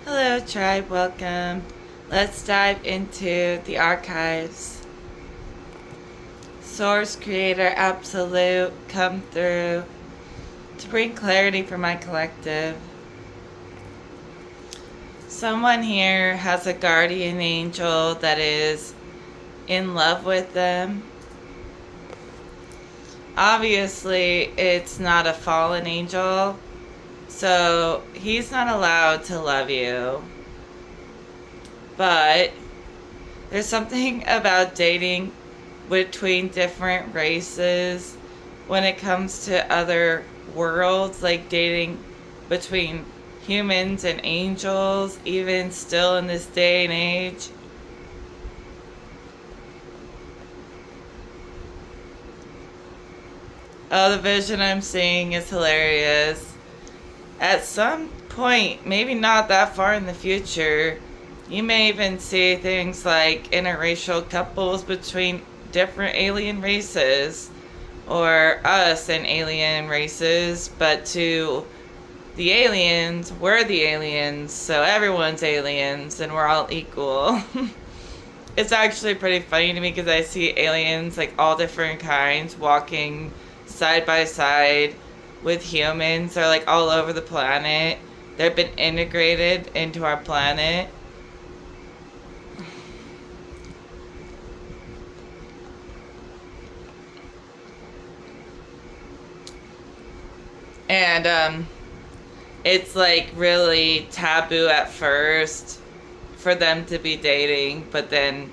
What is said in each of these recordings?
Hello, tribe. Welcome. Let's dive into the archives. Source, Creator, Absolute, come through to bring clarity for my collective. Someone here has a guardian angel that is in love with them. Obviously, it's not a fallen angel, so he's not allowed to love you. But there's something about dating between different races when it comes to other worlds, like dating between humans and angels, even still in this day and age. Oh, the vision I'm seeing is hilarious. At some point, maybe not that far in the future, you may even see things like interracial couples between different alien races, or us and alien races, but to the aliens, we're the aliens, so everyone's aliens and we're all equal. It's actually pretty funny to me because I see aliens, like all different kinds, walking side by side with humans. They're like all over the planet. They've been integrated into our planet. And it's like really taboo at first for them to be dating, but then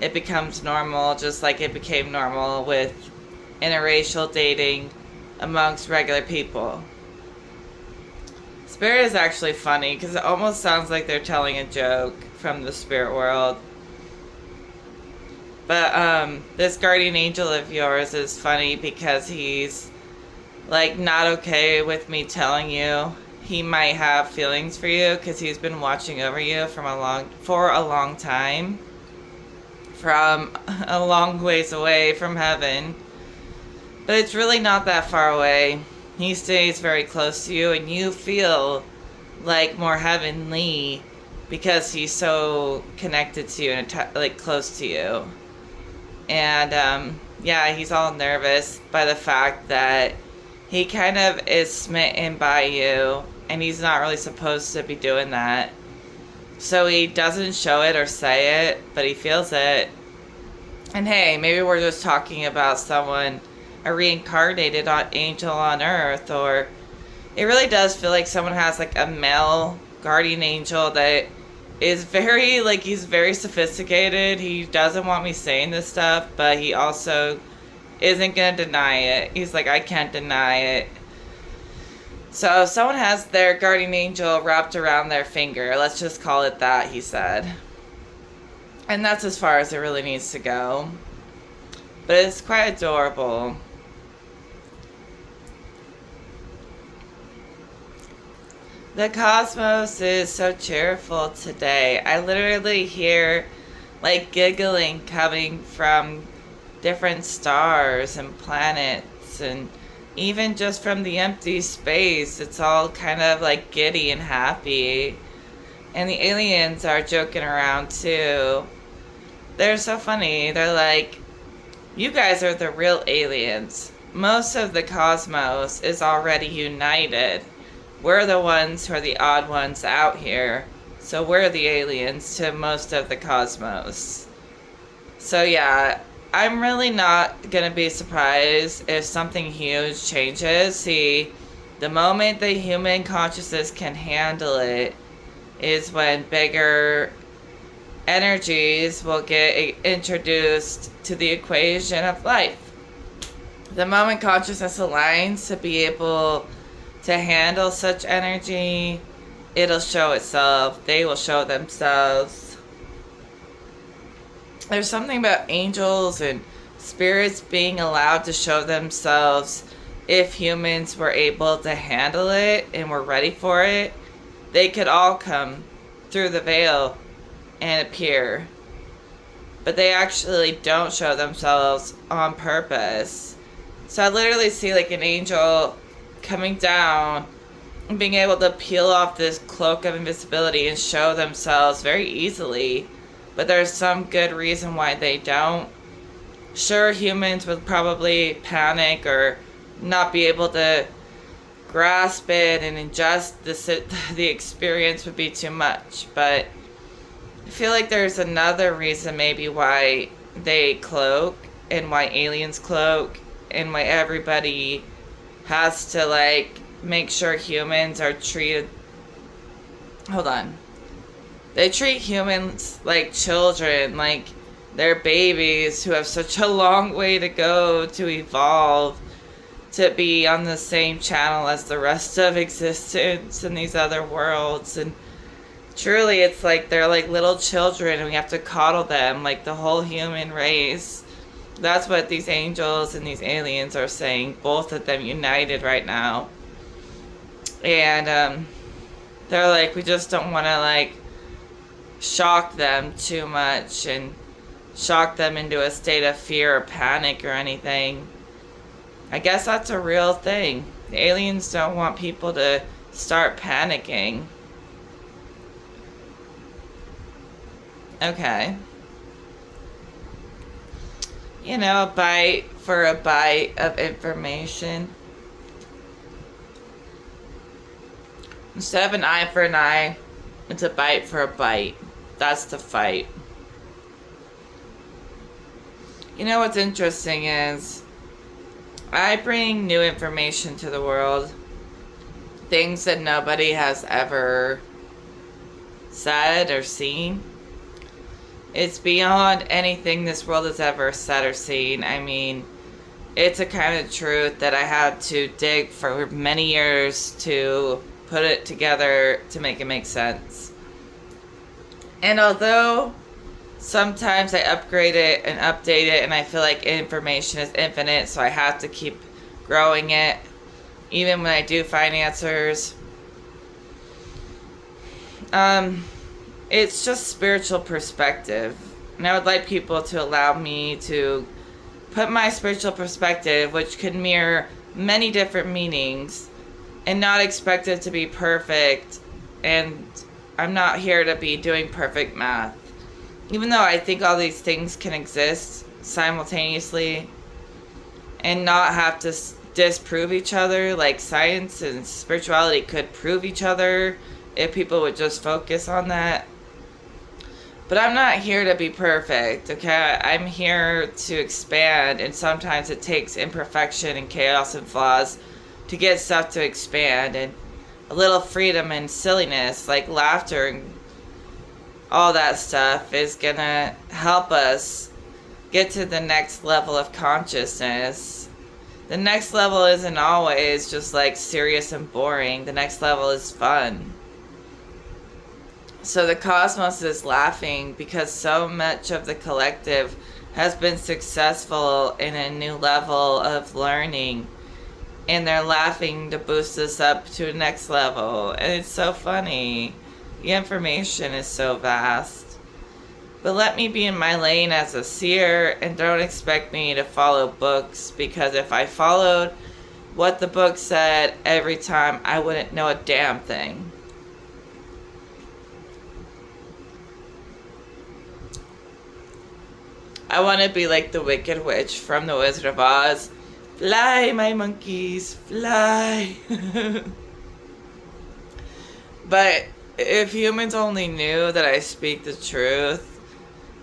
it becomes normal, just like it became normal with interracial dating amongst regular people. Spirit is actually funny because it almost sounds like they're telling a joke from the spirit world. But this guardian angel of yours is funny because he's like not okay with me telling you he might have feelings for you because he's been watching over you for a long time, from a long ways away from heaven. But it's really not that far away. He stays very close to you, and you feel like more heavenly because he's so connected to you and like close to you. And yeah, he's all nervous by the fact that he kind of is smitten by you, and he's not really supposed to be doing that. So he doesn't show it or say it, but he feels it. And hey, maybe we're just talking about someone, a reincarnated angel on earth, or it really does feel like someone has like a male guardian angel that is very, like, he's very sophisticated. He doesn't want me saying this stuff, but he also isn't gonna deny it. He's like, I can't deny it. So if someone has their guardian angel wrapped around their finger, let's just call it that, he said. And that's as far as it really needs to go. But it's quite adorable. The cosmos is so cheerful today. I literally hear like giggling coming from different stars and planets, and even just from the empty space. It's all kind of like giddy and happy. And the aliens are joking around too. They're so funny. They're like, you guys are the real aliens. Most of the cosmos is already united. We're the ones who are the odd ones out here. So we're the aliens to most of the cosmos. So yeah, I'm really not going to be surprised if something huge changes. See, the moment the human consciousness can handle it is when bigger energies will get introduced to the equation of life. The moment consciousness aligns to be able to handle such energy, it'll show itself. They will show themselves. There's something about angels and spirits being allowed to show themselves. If humans were able to handle it and were ready for it, they could all come through the veil and appear. But they actually don't show themselves on purpose. So I literally see like an angel coming down being able to peel off this cloak of invisibility and show themselves very easily. But there's some good reason why they don't. Sure, humans would probably panic or not be able to grasp it and ingest the experience would be too much. But I feel like there's another reason maybe why they cloak and why aliens cloak and why everybody has to like make sure humans are treated. Hold on. They treat humans like children, like they're babies who have such a long way to go to evolve to be on the same channel as the rest of existence in these other worlds. And truly, it's like they're like little children and we have to coddle them like the whole human race. That's what these angels and these aliens are saying, both of them united right now. And they're like, we just don't want to like shock them too much and shock them into a state of fear or panic or anything. I guess that's a real thing. The aliens don't want people to start panicking. Okay. You know, a bite for a bite of information. Instead of an eye for an eye, it's a bite for a bite. That's the fight. You know what's interesting is I bring new information to the world. Things that nobody has ever said or seen. It's beyond anything this world has ever said or seen. I mean, it's a kind of truth that I had to dig for many years to put it together to make it make sense. And although sometimes I upgrade it and update it and I feel like information is infinite, so I have to keep growing it, even when I do find answers. It's just spiritual perspective. And I would like people to allow me to put my spiritual perspective, which could mirror many different meanings, and not expect it to be perfect. And I'm not here to be doing perfect math. Even though I think all these things can exist simultaneously and not have to disprove each other, like science and spirituality could prove each other if people would just focus on that. But I'm not here to be perfect, okay? I'm here to expand, and sometimes it takes imperfection and chaos and flaws to get stuff to expand, and a little freedom and silliness, like laughter and all that stuff, is gonna help us get to the next level of consciousness. The next level isn't always just like serious and boring. The next level is fun. So the cosmos is laughing because so much of the collective has been successful in a new level of learning. And they're laughing to boost us up to a next level. And it's so funny. The information is so vast. But let me be in my lane as a seer and don't expect me to follow books, because if I followed what the book said every time, I wouldn't know a damn thing. I want to be like the Wicked Witch from The Wizard of Oz. Fly, my monkeys, fly. But if humans only knew that I speak the truth,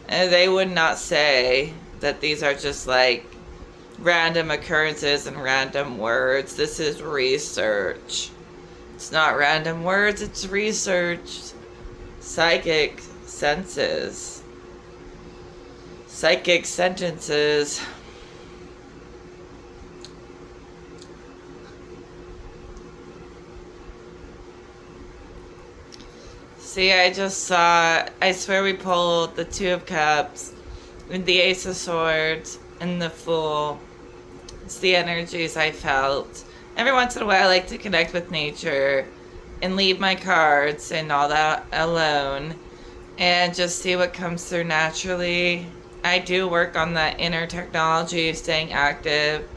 they would not say that these are just like random occurrences and random words. This is research. It's not random words, it's research. Psychic senses. Psychic sentences. See, I just saw, I swear we pulled the Two of Cups, and the Ace of Swords, and the Fool. It's the energies I felt. Every once in a while I like to connect with nature and leave my cards and all that alone and just see what comes through naturally. I do work on that inner technology of staying active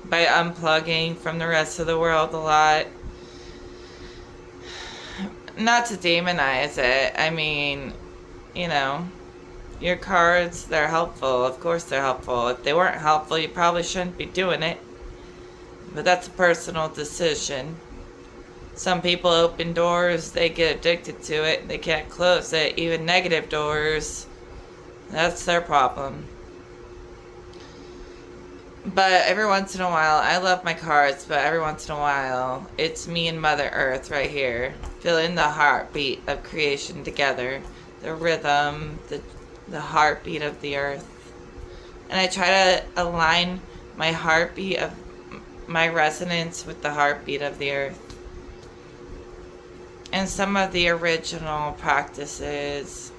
by unplugging from the rest of the world a lot. not to demonize it. I mean, you know, your cards, they're helpful. Of course they're helpful. If they weren't helpful, you probably shouldn't be doing it. But that's a personal decision. Some people open doors, they get addicted to it, they can't close it. Even negative doors, that's their problem. But every once in a while, I love my cards, but every once in a while, it's me and Mother Earth right here, feeling the heartbeat of creation together, the rhythm, the heartbeat of the earth. And I try to align my heartbeat of my resonance with the heartbeat of the earth. And some of the original practices.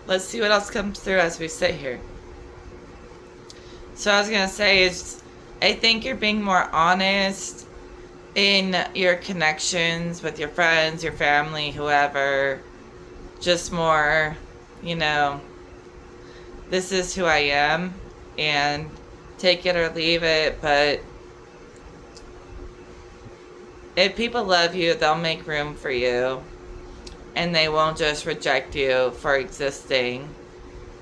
Let's see what else comes through as we sit here. So I was going to say is, I think you're being more honest in your connections with your friends, your family, whoever. Just more, this is who I am, and take it or leave it. But if people love you, they'll make room for you. And they won't just reject you for existing.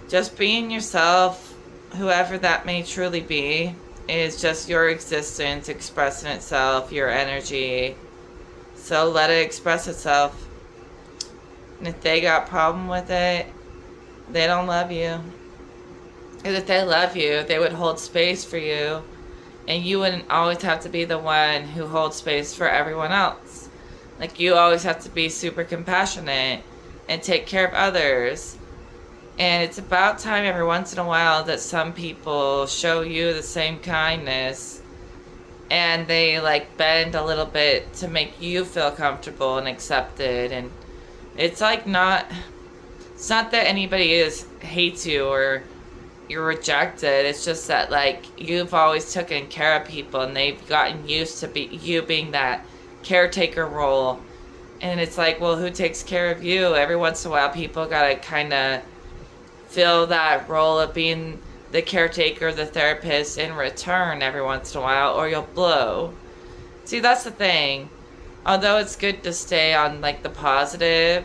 Just being yourself, whoever that may truly be, is just your existence expressing itself, your energy. So let it express itself. And if they got a problem with it, they don't love you. And if they love you, they would hold space for you. And you wouldn't always have to be the one who holds space for everyone else. Like, you always have to be super compassionate and take care of others. And it's about time every once in a while that some people show you the same kindness. And they, bend a little bit to make you feel comfortable and accepted. And it's not that anybody hates you or you're rejected. It's just that, you've always taken care of people and they've gotten used to you being that caretaker role. And it's well, who takes care of you? Every once in a while, people gotta kind of fill that role of being the caretaker, the therapist in return every once in a while, or you'll blow. See, that's the thing. Although it's good to stay on the positive,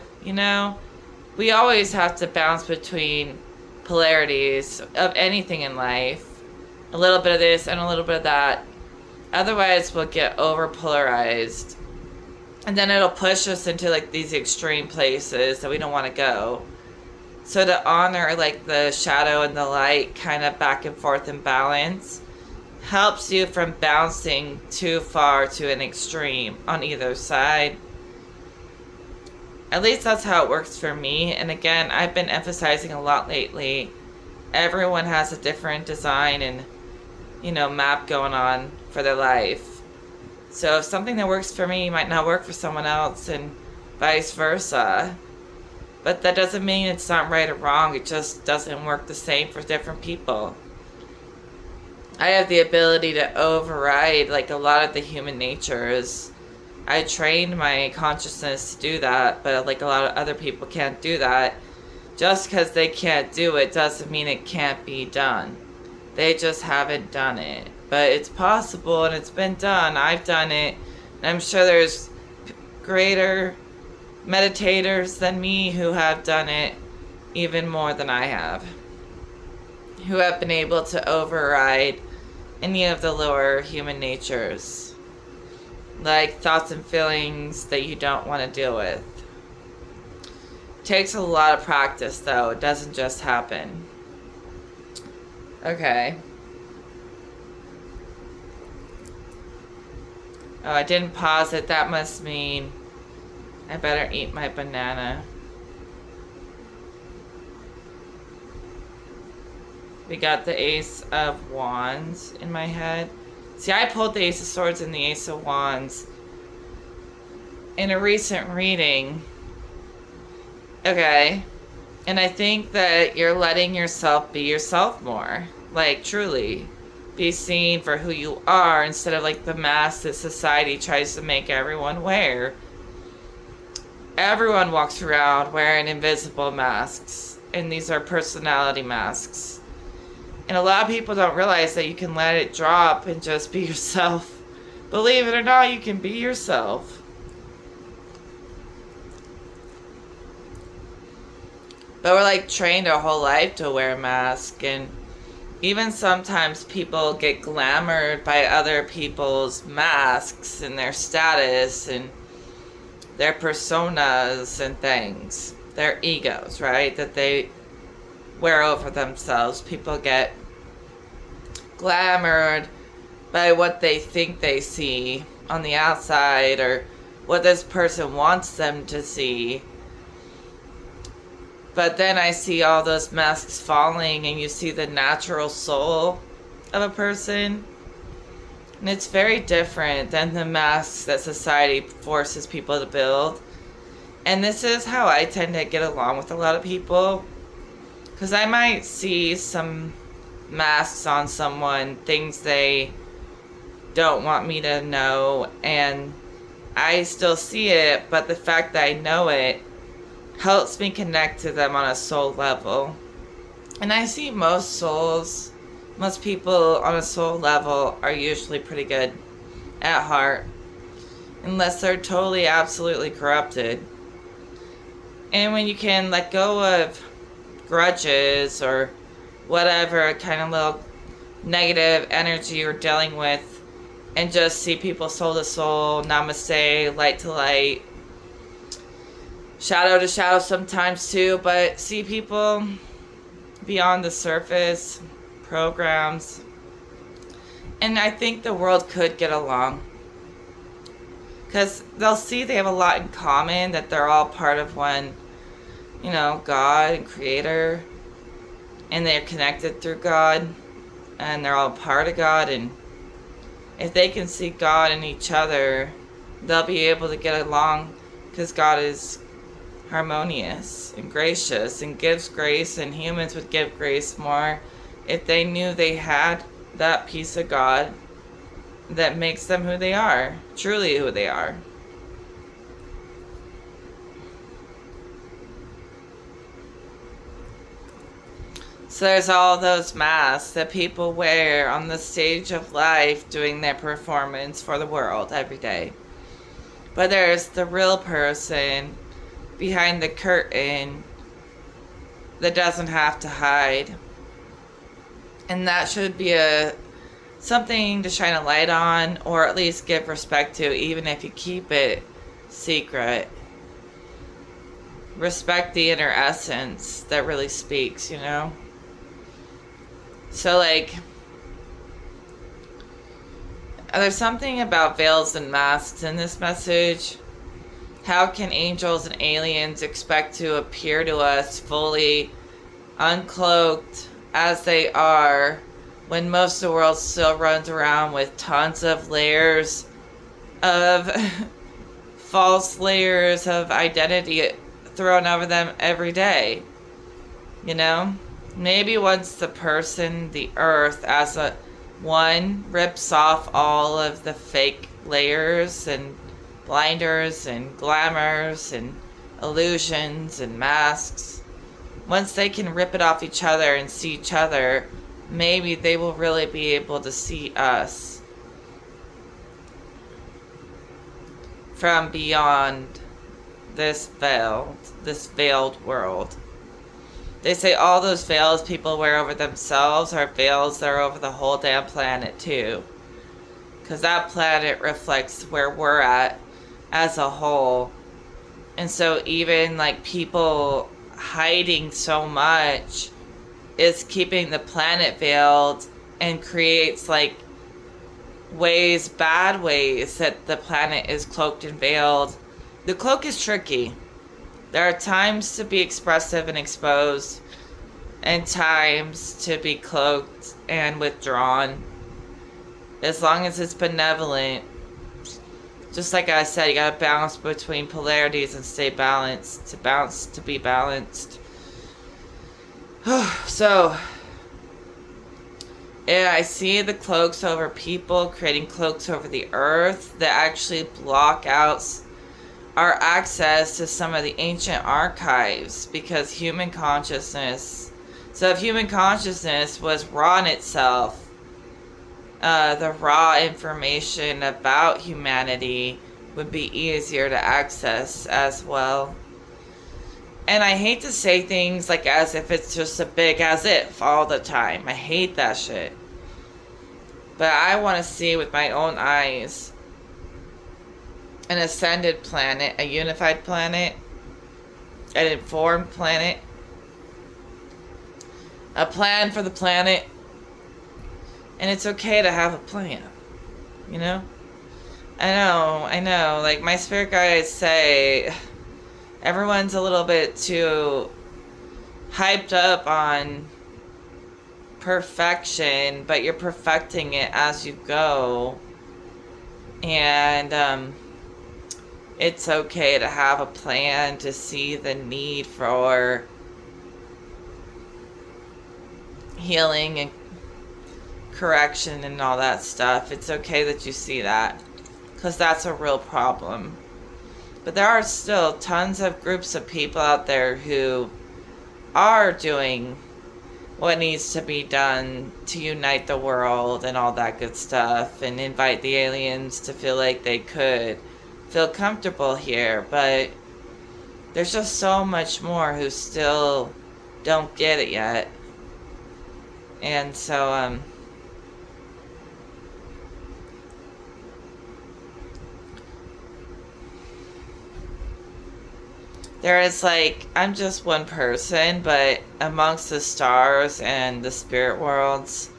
we always have to bounce between polarities of anything in life. A little bit of this and a little bit of that. Otherwise, we'll get over polarized. And then it'll push us into these extreme places that we don't want to go. So to honor the shadow and the light kind of back and forth in balance helps you from bouncing too far to an extreme on either side. At least that's how it works for me. And again, I've been emphasizing a lot lately. Everyone has a different design and map going on for their life. So if something that works for me might not work for someone else, and vice versa. But that doesn't mean it's not right or wrong. It just doesn't work the same for different people. I have the ability to override a lot of the human natures. I trained my consciousness to do that, but a lot of other people can't do that. Just because they can't do it doesn't mean it can't be done. They just haven't done it. But it's possible and it's been done. I've done it. And I'm sure there's greater meditators than me who have done it even more than I have. Who have been able to override any of the lower human natures. Thoughts and feelings that you don't want to deal with. Takes a lot of practice though. It doesn't just happen. Okay. Oh, I didn't pause it. That must mean I better eat my banana. We got the Ace of Wands in my head. See, I pulled the Ace of Swords and the Ace of Wands in a recent reading. Okay. And I think that you're letting yourself be yourself more. Truly. Be seen for who you are instead of the mask that society tries to make everyone wear. Everyone walks around wearing invisible masks. And these are personality masks. And a lot of people don't realize that you can let it drop and just be yourself. Believe it or not, you can be yourself. But we're like trained our whole life to wear a mask, and even sometimes people get glamored by other people's masks and their status and their personas and things. Their egos, right? That they wear over themselves. People get glamored by what they think they see on the outside or what this person wants them to see. But then I see all those masks falling and you see the natural soul of a person. And it's very different than the masks that society forces people to build. And this is how I tend to get along with a lot of people. Because I might see some masks on someone, things they don't want me to know, and I still see it, but the fact that I know it helps me connect to them on a soul level. And I see most people on a soul level are usually pretty good at heart, unless they're totally, absolutely corrupted. And when you can let go of grudges or whatever kind of little negative energy you're dealing with, and just see people soul to soul, namaste, light to light, shadow to shadow sometimes too, but see people beyond the surface, programs. And I think the world could get along. Because they'll see they have a lot in common, that they're all part of one, God and Creator. And they're connected through God. And they're all part of God. And if they can see God in each other, they'll be able to get along, because God is harmonious and gracious and gives grace, and humans would give grace more if they knew they had that piece of God that makes them who they are, truly who they are. So there's all those masks that people wear on the stage of life doing their performance for the world every day. But there's the real person behind the curtain that doesn't have to hide. And that should be something to shine a light on, or at least give respect to, even if you keep it secret. Respect the inner essence that really speaks, So, there's something about veils and masks in this message. How can angels and aliens expect to appear to us fully uncloaked as they are, when most of the world still runs around with tons of layers of false layers of identity thrown over them every day? Maybe once the earth as a one rips off all of the fake layers and blinders and glamours and illusions and masks, once they can rip it off each other and see each other, maybe they will really be able to see us from beyond this veiled world. They say all those veils people wear over themselves are veils that are over the whole damn planet too. Because that planet reflects where we're at as a whole. And so even people hiding so much is keeping the planet veiled, and creates bad ways that the planet is cloaked and veiled. The cloak is tricky. There are times to be expressive and exposed, and times to be cloaked and withdrawn. As long as it's benevolent. Just like I said, you gotta balance between polarities and stay balanced. To be balanced. So, yeah, I see the cloaks over people, creating cloaks over the earth that actually block out our access to some of the ancient archives, because human consciousness So if human consciousness was raw in itself, the raw information about humanity would be easier to access as well. And I hate to say things like as if it's just a big as if all the time. I hate that shit. But I want to see with my own eyes an ascended planet, a unified planet, an informed planet, a plan for the planet. And it's okay to have a plan, you know? I know. Like, my spirit guides say everyone's a little bit too hyped up on perfection, but you're perfecting it as you go. And it's okay to have a plan, to see the need for healing and correction and all that stuff. It's okay that you see that, because that's a real problem. But there are still tons of groups of people out there who are doing what needs to be done to unite the world and all that good stuff, and invite the aliens to feel like they could feel comfortable here. But there's just so much more who still don't get it yet. And so there is, like, I'm just one person, but amongst the stars and the spirit worlds,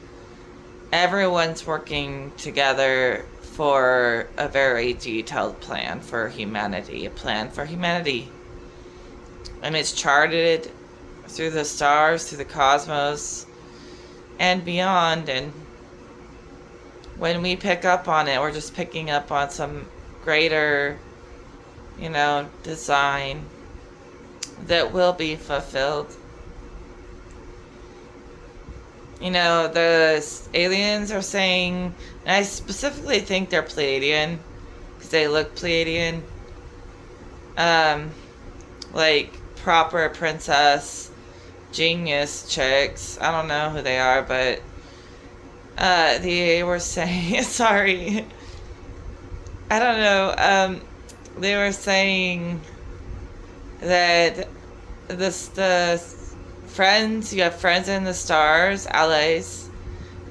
everyone's working together for a very detailed plan for humanity. A plan for humanity. And it's charted through the stars, through the cosmos, and beyond. And when we pick up on it, we're just picking up on some greater, design that will be fulfilled. The aliens are saying, and I specifically think they're Pleiadian, because they look Pleiadian, like proper princess, genius chicks. I don't know who they are, but they were saying, sorry, I don't know, they were saying that the friends, you have friends in the stars, allies,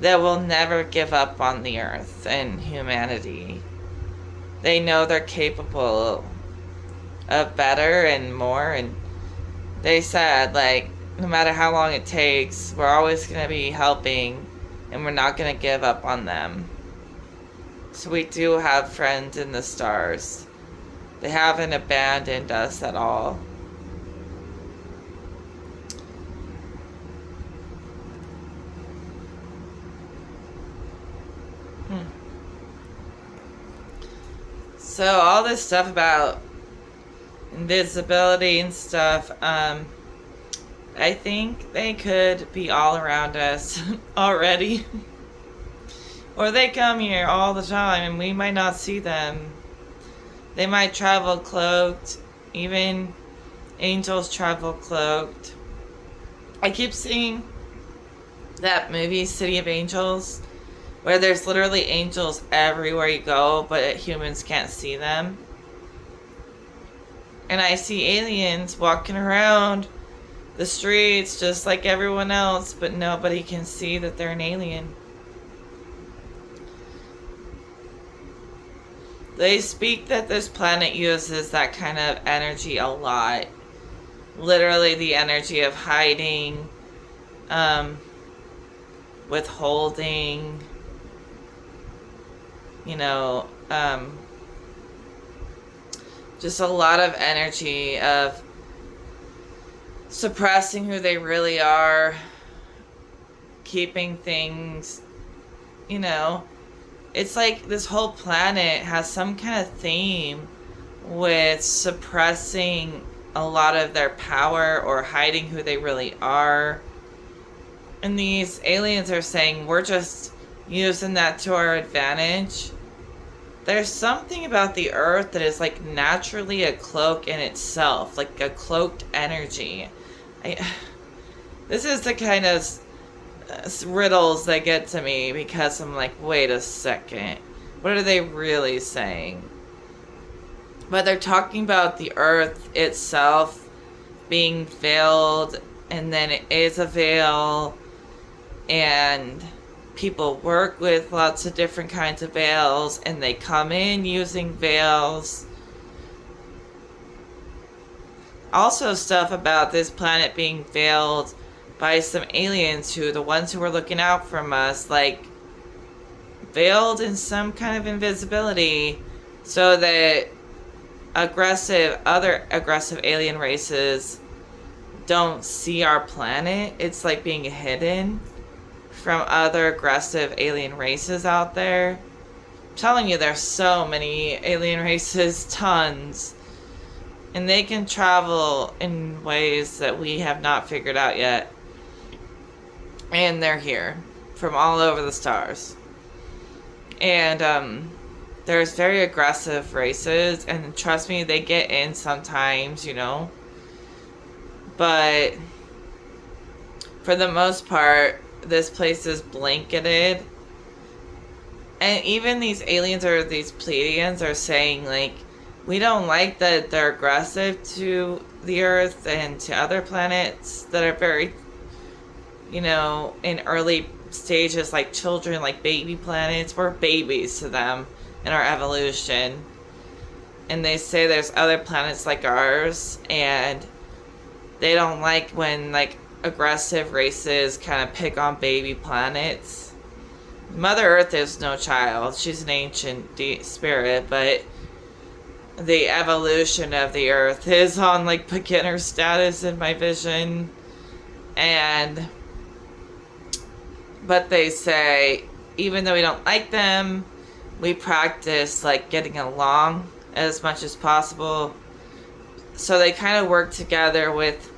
that will never give up on the earth and humanity. They know they're capable of better and more, and they said, like, no matter how long it takes, we're always going to be helping, and we're not going to give up on them. So we do have friends in the stars. They haven't abandoned us at all. So all this stuff about invisibility and stuff, I think they could be all around us already. Or they come here all the time and we might not see them. They might travel cloaked. Even angels travel cloaked. I keep seeing that movie, City of Angels, where there's literally angels everywhere you go, but humans can't see them. And I see aliens walking around the streets just like everyone else, but nobody can see that they're an alien. They speak that this planet uses that kind of energy a lot. Literally the energy of hiding, withholding, just a lot of energy of suppressing who they really are, keeping things, it's like this whole planet has some kind of theme with suppressing a lot of their power or hiding who they really are. And these aliens are saying, we're just using that to our advantage. There's something about the earth that is like naturally a cloak in itself, like a cloaked energy. This is the kind of riddles that get to me because I'm like, wait a second. What are they really saying? But they're talking about the earth itself being veiled, and then it is a veil, and people work with lots of different kinds of veils, and they come in using veils. Also, stuff about this planet being veiled by some aliens who, the ones who were looking out from us, like, veiled in some kind of invisibility so that other aggressive alien races don't see our planet. It's like being hidden from other aggressive alien races out there. I'm telling you, there's so many alien races, tons. And they can travel in ways that we have not figured out yet. And they're here from all over the stars. And there's very aggressive races, and trust me, they get in sometimes, you know. But for the most part, this place is blanketed. And even these aliens or these Pleiadians are saying, like, we don't like that they're aggressive to the Earth and to other planets that are very, you know, in early stages, like children, like baby planets. We're babies to them in our evolution. And they say there's other planets like ours, and they don't like when, like, aggressive races kind of pick on baby planets. Mother Earth is no child. She's an ancient spirit, but the evolution of the Earth is on, like, beginner status in my vision. But they say, even though we don't like them, we practice, like, getting along as much as possible. So they kind of work together with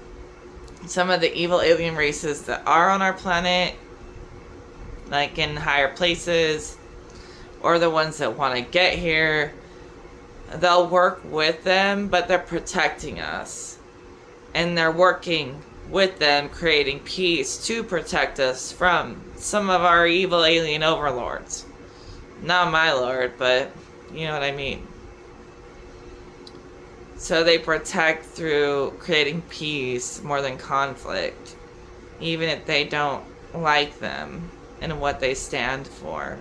some of the evil alien races that are on our planet, like in higher places, or the ones that want to get here. They'll work with them, but they're protecting us. And they're working with them, creating peace to protect us from some of our evil alien overlords. Not my lord, but you know what I mean. So they protect through creating peace more than conflict, even if they don't like them and what they stand for.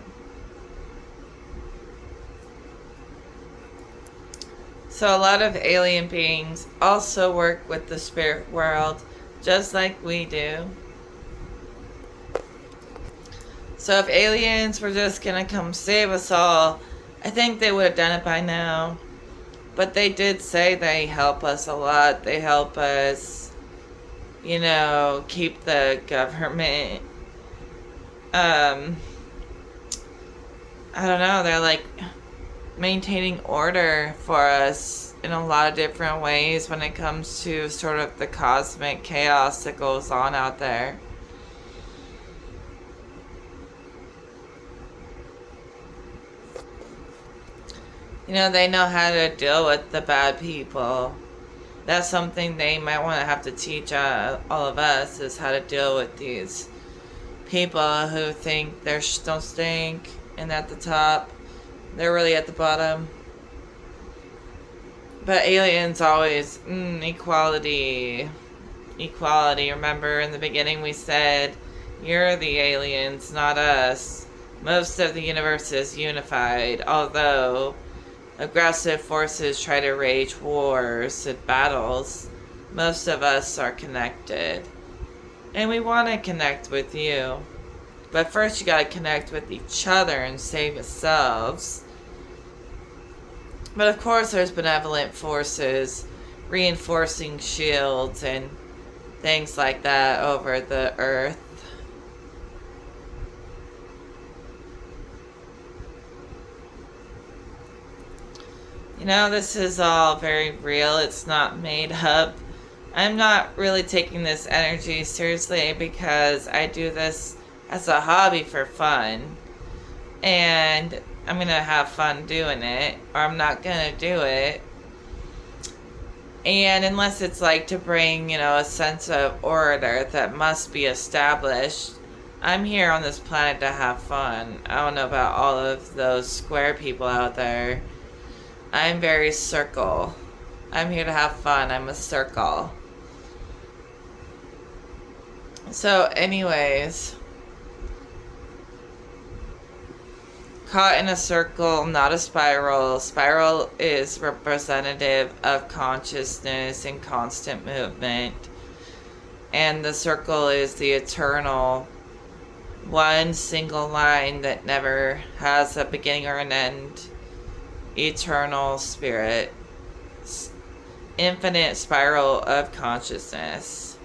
So a lot of alien beings also work with the spirit world, just like we do. So if aliens were just gonna come save us all, I think they would have done it by now. But they did say they help us a lot. They help us, you know, keep the government, I don't know, they're like maintaining order for us in a lot of different ways when it comes to sort of the cosmic chaos that goes on out there. You know, they know how to deal with the bad people. That's something they might want to have to teach all of us, is how to deal with these people who think they don't stink and at the top. They're really at the bottom. But aliens always, equality. Equality. Remember in the beginning we said, you're the aliens, not us. Most of the universe is unified, although aggressive forces try to wage wars and battles. Most of us are connected. And we want to connect with you. But first you gotta connect with each other and save yourselves. But of course there's benevolent forces reinforcing shields and things like that over the earth. You know, this is all very real. It's not made up. I'm not really taking this energy seriously because I do this as a hobby for fun. And I'm going to have fun doing it, or I'm not going to do it. And unless it's like to bring, a sense of order that must be established, I'm here on this planet to have fun. I don't know about all of those square people out there. I'm very circle. I'm here to have fun. I'm a circle. So, anyways, caught in a circle, not a spiral. Spiral is representative of consciousness and constant movement. And the circle is the eternal, one single line that never has a beginning or an end. Eternal spirit. Infinite spiral of consciousness.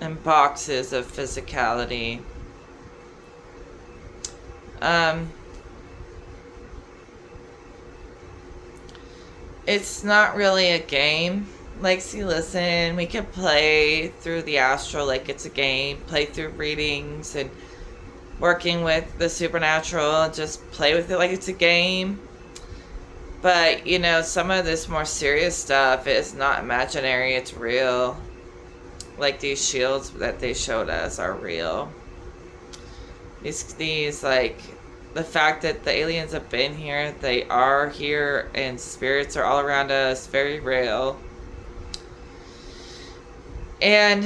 And boxes of physicality. It's not really a game. Like, see, listen, we can play through the astral like it's a game, play through readings and working with the supernatural, and just play with it like it's a game. But, some of this more serious stuff is not imaginary, it's real. Like these shields that they showed us are real. These like, the fact that the aliens have been here, they are here, and spirits are all around us, very real. And,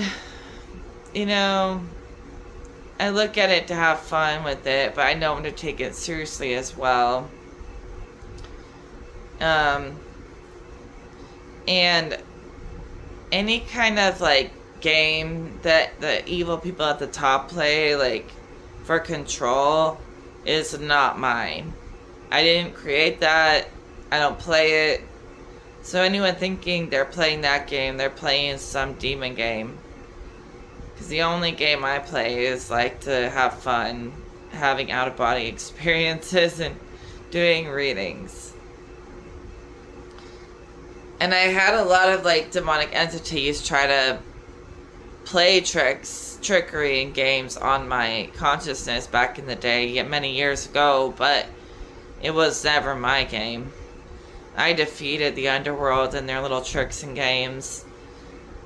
I look at it to have fun with it, but I know I'm to take it seriously as well. And any kind of like game that the evil people at the top play, like for control, is not mine. I didn't create that. I don't play it. So anyone thinking they're playing that game, they're playing some demon game. Because the only game I play is like to have fun, having out-of-body experiences and doing readings. And I had a lot of like demonic entities try to play trickery in games on my consciousness back in the day, many years ago, but it was never my game. I defeated the underworld and their little tricks and games.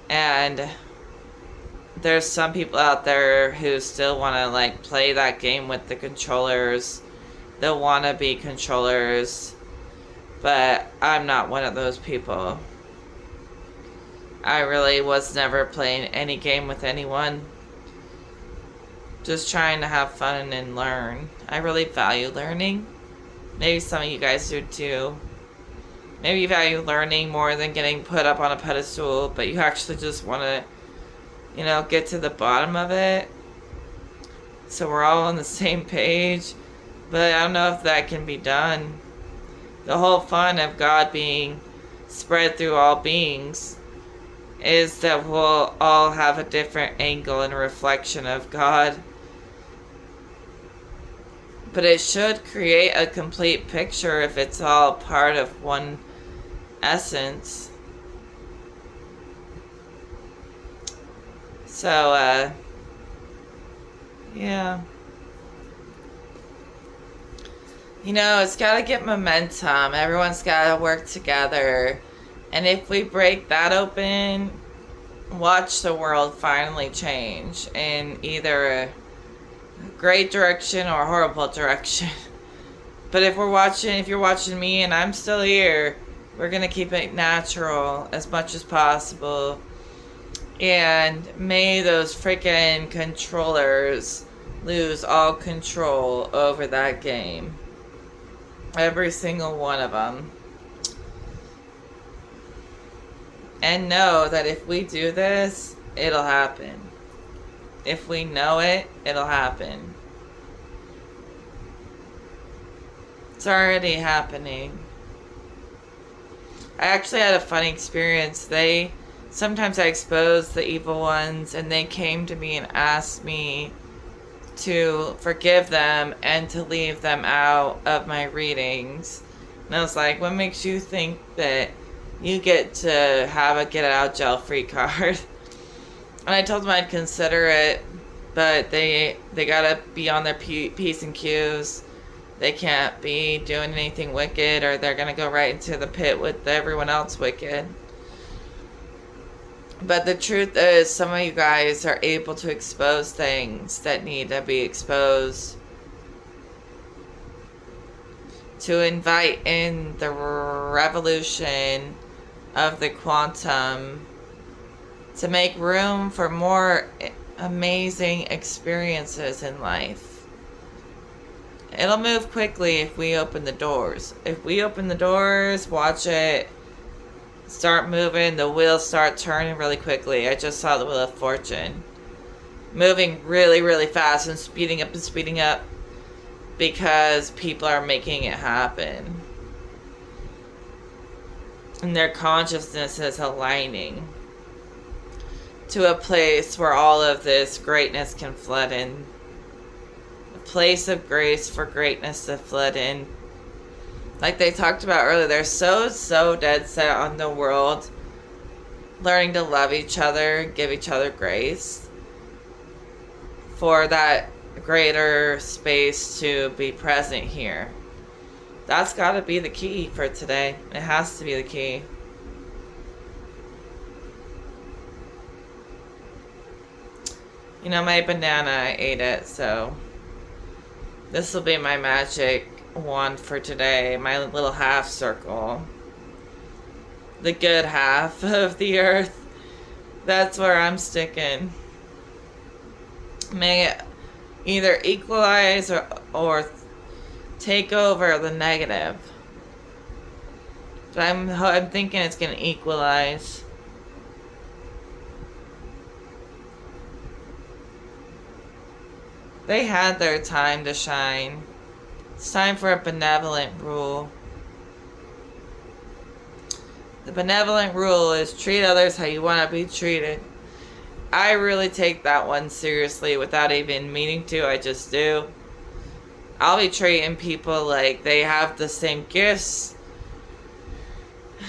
And there's some people out there who still want to like play that game with the controllers. They'll want to be controllers. But I'm not one of those people. I really was never playing any game with anyone. Just trying to have fun and learn. I really value learning. Maybe some of you guys do too. Maybe you value learning more than getting put up on a pedestal, but you actually just want to, get to the bottom of it. So we're all on the same page. But I don't know if that can be done. The whole fun of God being spread through all beings is that we'll all have a different angle and reflection of God. But it should create a complete picture if it's all part of one essence. So, yeah. It's got to get momentum. Everyone's got to work together. And if we break that open, watch the world finally change in either a great direction or a horrible direction. But if you're watching me and I'm still here, we're going to keep it natural as much as possible. And may those freaking controllers lose all control over that game. Every single one of them. And know that if we do this, it'll happen. If we know it, it'll happen. It's already happening. I actually had a funny experience. Sometimes I expose the evil ones, and they came to me and asked me to forgive them and to leave them out of my readings. And I was like, what makes you think that you get to have a get out jail free card? And I told them I'd consider it, but they gotta be on their P's and Q's. They can't be doing anything wicked, or they're going to go right into the pit with everyone else wicked. But the truth is, some of you guys are able to expose things that need to be exposed, to invite in the revolution of the quantum, to make room for more amazing experiences in life. It'll move quickly if we open the doors. If we open the doors, watch it start moving, the wheels start turning really quickly. I just saw the Wheel of Fortune moving really, really fast and speeding up because people are making it happen. And their consciousness is aligning to a place where all of this greatness can flood in. A place of grace for greatness to flood in. Like they talked about earlier, they're so dead set on the world learning to love each other, give each other grace for that greater space to be present here. That's got to be the key for today. It has to be the key. You know, my banana, I ate it, so this will be my magic wand for today. My little half circle. The good half of the earth. That's where I'm sticking. May it either equalize or take over the negative. But I'm thinking it's going to equalize. They had their time to shine. It's time for a benevolent rule. The benevolent rule is treat others how you want to be treated. I really take that one seriously without even meaning to. I just do. I'll be treating people like they have the same gifts,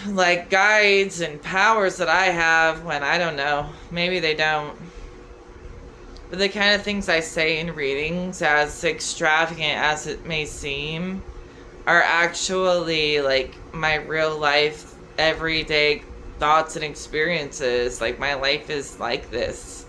like guides and powers that I have, when I don't know. Maybe they don't. But the kind of things I say in readings, as extravagant as it may seem, are actually like my real life, everyday thoughts and experiences. Like my life is like this.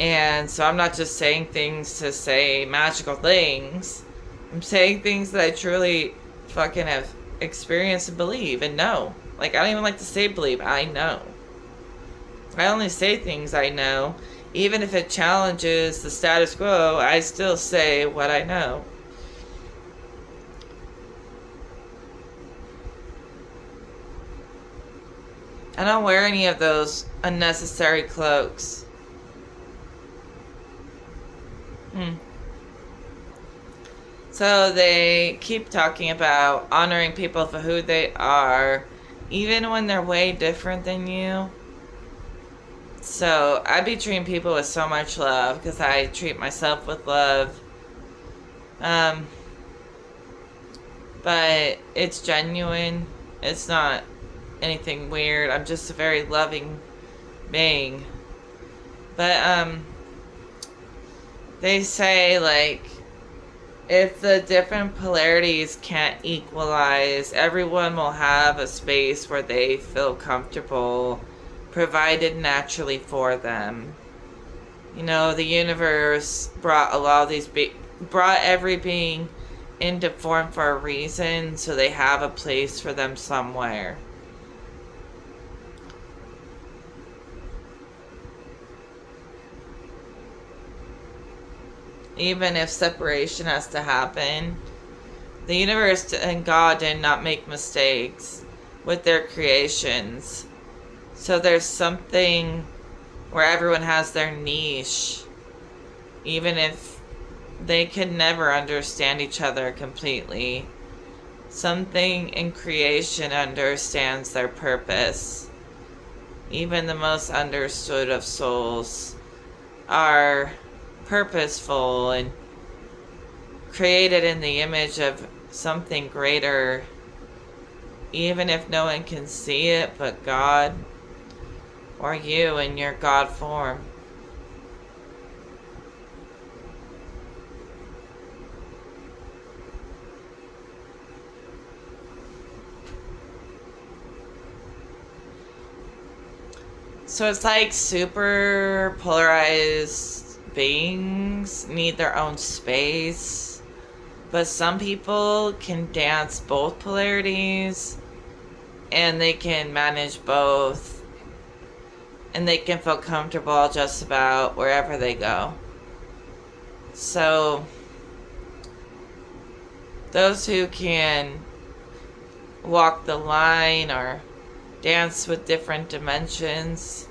And so I'm not just saying things to say magical things. I'm saying things that I truly fucking have experienced and believe and know. Like I don't even like to say believe, I know. I only say things I know. Even if it challenges the status quo, I still say what I know. I don't wear any of those unnecessary cloaks. So they keep talking about honoring people for who they are, even when they're way different than you. So I be treating people with so much love because I treat myself with love. But it's genuine. It's not anything weird. I'm just a very loving being. But they say like if the different polarities can't equalize, everyone will have a space where they feel comfortable, provided naturally for them. You know, the universe brought a lot of these brought every being into form for a reason, so they have a place for them somewhere. Even if separation has to happen, the universe and God did not make mistakes with their creations. So there's something where everyone has their niche, even if they can never understand each other completely. Something in creation understands their purpose. Even the most understood of souls are purposeful and created in the image of something greater, even if no one can see it but God or you in your God form. So it's like super polarized beings need their own space. But some people can dance both polarities and they can manage both. And they can feel comfortable just about wherever they go. So those who can walk the line or dance with different dimensions,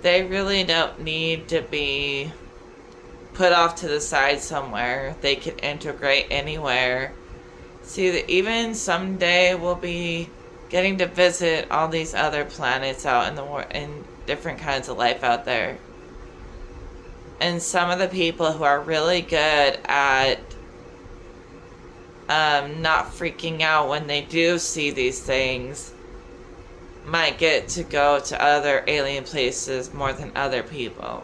they really don't need to be put off to the side somewhere. They can integrate anywhere. See, that even someday we'll be getting to visit all these other planets out in the world, and different kinds of life out there. And some of the people who are really good at not freaking out when they do see these things might get to go to other alien places more than other people.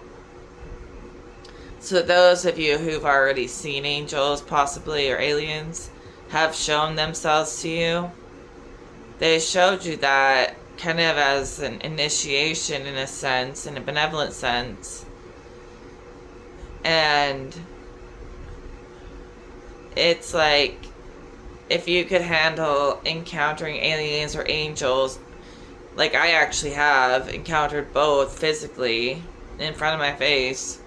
So those of you who've already seen angels, possibly, or aliens, have shown themselves to you. They showed you that kind of as an initiation, in a sense, in a benevolent sense. And it's like, if you could handle encountering aliens or angels, like I actually have encountered both physically in front of my face,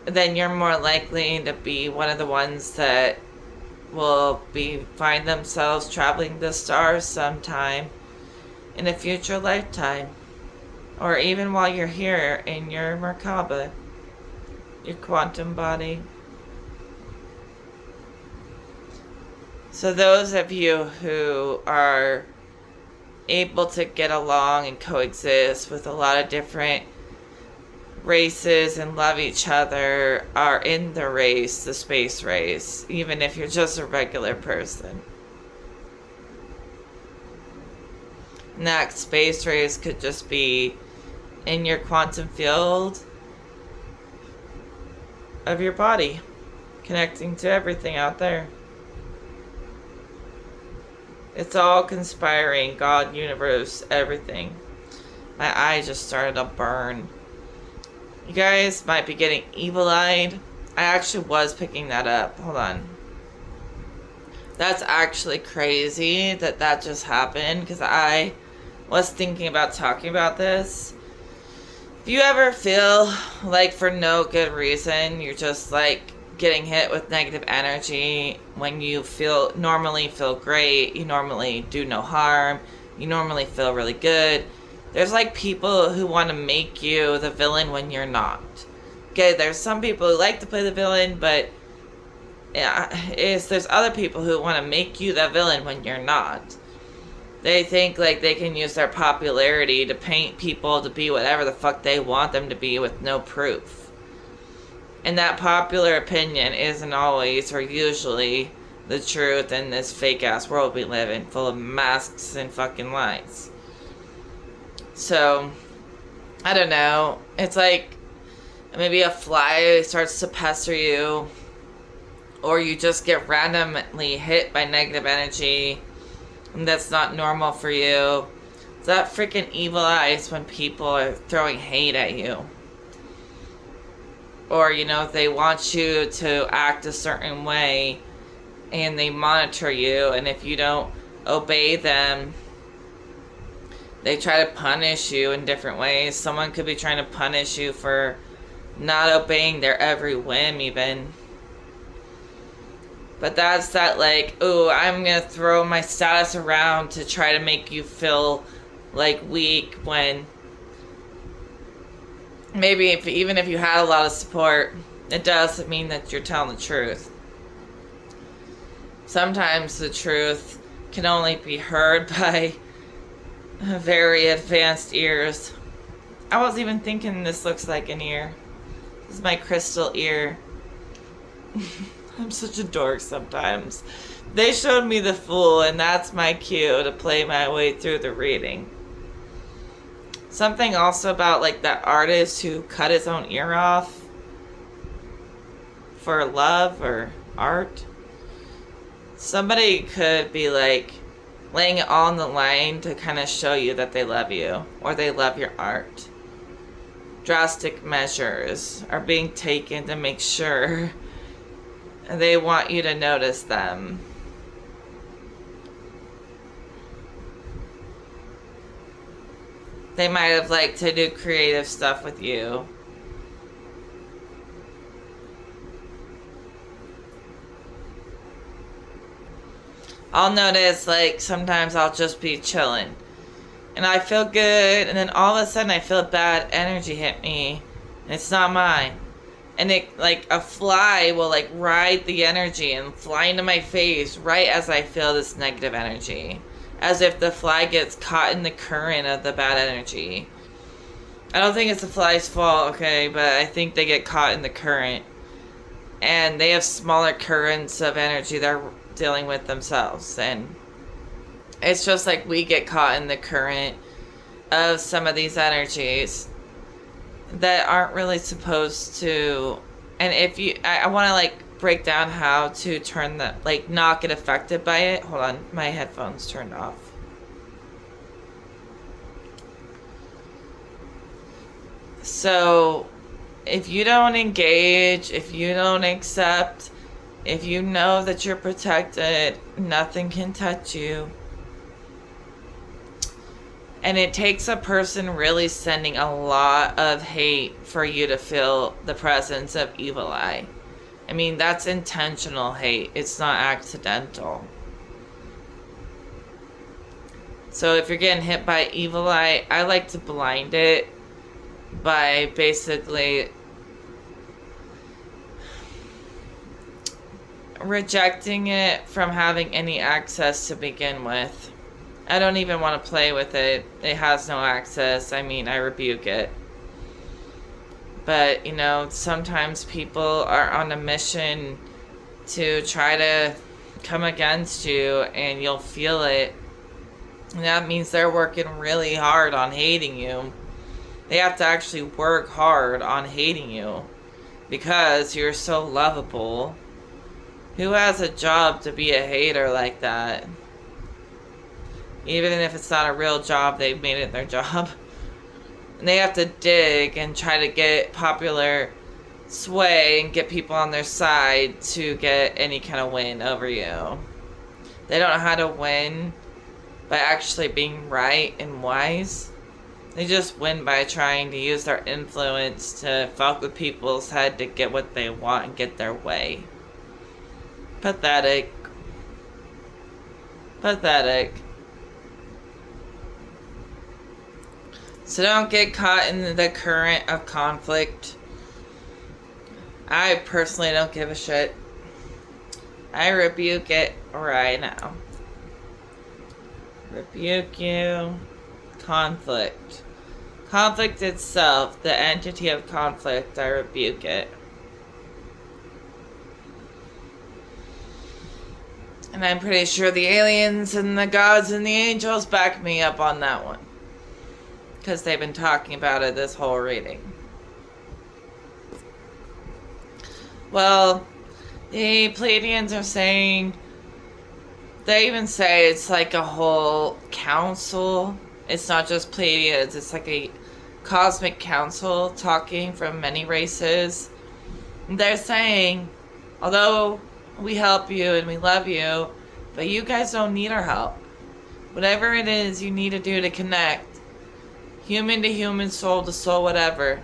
then you're more likely to be one of the ones that will find themselves traveling the stars sometime in a future lifetime, or even while you're here in your Merkaba, your quantum body. So those of you who are able to get along and coexist with a lot of different races and love each other are in the race, the space race, even if you're just a regular person. And that space race could just be in your quantum field of your body, connecting to everything out there. It's all conspiring, God, universe, everything. My eye just started to burn. You guys might be getting evil-eyed. I actually was picking that up. Hold on. That's actually crazy that just happened, because I was thinking about talking about this. If you ever feel like for no good reason you're just like getting hit with negative energy when you normally feel great, you normally do no harm, you normally feel really good, there's like people who want to make you the villain when you're not. Okay, there's some people who like to play the villain, but there's other people who want to make you the villain when you're not. They think like they can use their popularity to paint people to be whatever the fuck they want them to be with no proof. And that popular opinion isn't always or usually the truth in this fake ass world we live in, full of masks and fucking lies. So, I don't know. It's like maybe a fly starts to pester you, or you just get randomly hit by negative energy, and that's not normal for you. It's that freaking evil eyes when people are throwing hate at you. Or, they want you to act a certain way, and they monitor you, and if you don't obey them, they try to punish you in different ways. Someone could be trying to punish you for not obeying their every whim even. But that's that like, ooh, I'm going to throw my status around to try to make you feel like weak, when maybe even if you had a lot of support, it doesn't mean that you're telling the truth. Sometimes the truth can only be heard by very advanced ears. I was even thinking this looks like an ear. This is my crystal ear. I'm such a dork sometimes. They showed me the Fool, and that's my cue to play my way through the reading. Something also about like that artist who cut his own ear off for love or art. Somebody could be like laying it all on the line to kind of show you that they love you or they love your art. Drastic measures are being taken to make sure they want you to notice them. They might have liked to do creative stuff with you. I'll notice, like, sometimes I'll just be chilling and I feel good, and then all of a sudden I feel bad energy hit me, and it's not mine. And it, like, a fly will, like, ride the energy and fly into my face right as I feel this negative energy. As if the fly gets caught in the current of the bad energy. I don't think it's the fly's fault, okay, but I think they get caught in the current. And they have smaller currents of energy they're dealing with themselves. And it's just like we get caught in the current of some of these energies that aren't really supposed to. And if you, I want to, like, break down how to turn the, like, not get affected by it. Hold on, my headphones turned off. So if you don't engage, if you don't accept, if you know that you're protected, nothing can touch you. And it takes a person really sending a lot of hate for you to feel the presence of evil eye. I mean, that's intentional hate. It's not accidental. So if you're getting hit by evil eye, I like to blind it by basically rejecting it from having any access to begin with. I don't even want to play with it. It has no access. I mean, I rebuke it. But, you know, sometimes people are on a mission to try to come against you, and you'll feel it. And that means they're working really hard on hating you. They have to actually work hard on hating you because you're so lovable. Who has a job to be a hater like that? Even if it's not a real job, they've made it their job. And they have to dig and try to get popular sway and get people on their side to get any kind of win over you. They don't know how to win by actually being right and wise. They just win by trying to use their influence to fuck with people's head to get what they want and get their way. Pathetic. Pathetic. So don't get caught in the current of conflict. I personally don't give a shit. I rebuke it right now. Rebuke you. Conflict. Conflict itself, the entity of conflict, I rebuke it. And I'm pretty sure the aliens and the gods and the angels back me up on that one. Because they've been talking about it this whole reading. Well, the Pleiadians are saying, they even say it's like a whole council. It's not just Pleiadians, it's like a cosmic council talking from many races. They're saying, although we help you and we love you, but you guys don't need our help. Whatever it is you need to do to connect, human to human, soul to soul, whatever,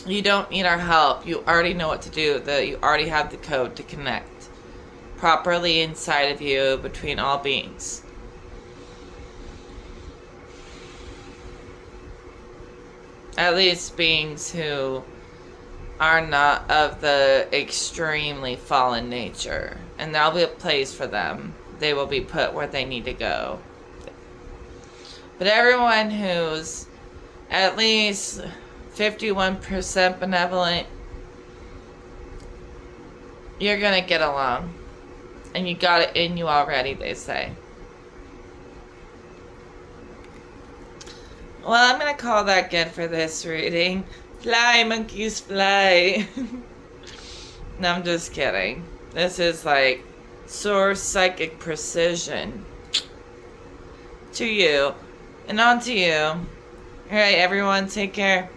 you don't need our help. You already know what to do. You already have the code to connect properly inside of you between all beings. At least beings who are not of the extremely fallen nature. And there'll be a place for them. They will be put where they need to go. But everyone who's at least 51% benevolent, you're gonna get along. And you got it in you already, they say. Well, I'm gonna call that good for this reading. Fly, monkeys, fly. No, I'm just kidding. This is like source psychic precision. to you and on to you. All right, everyone, take care.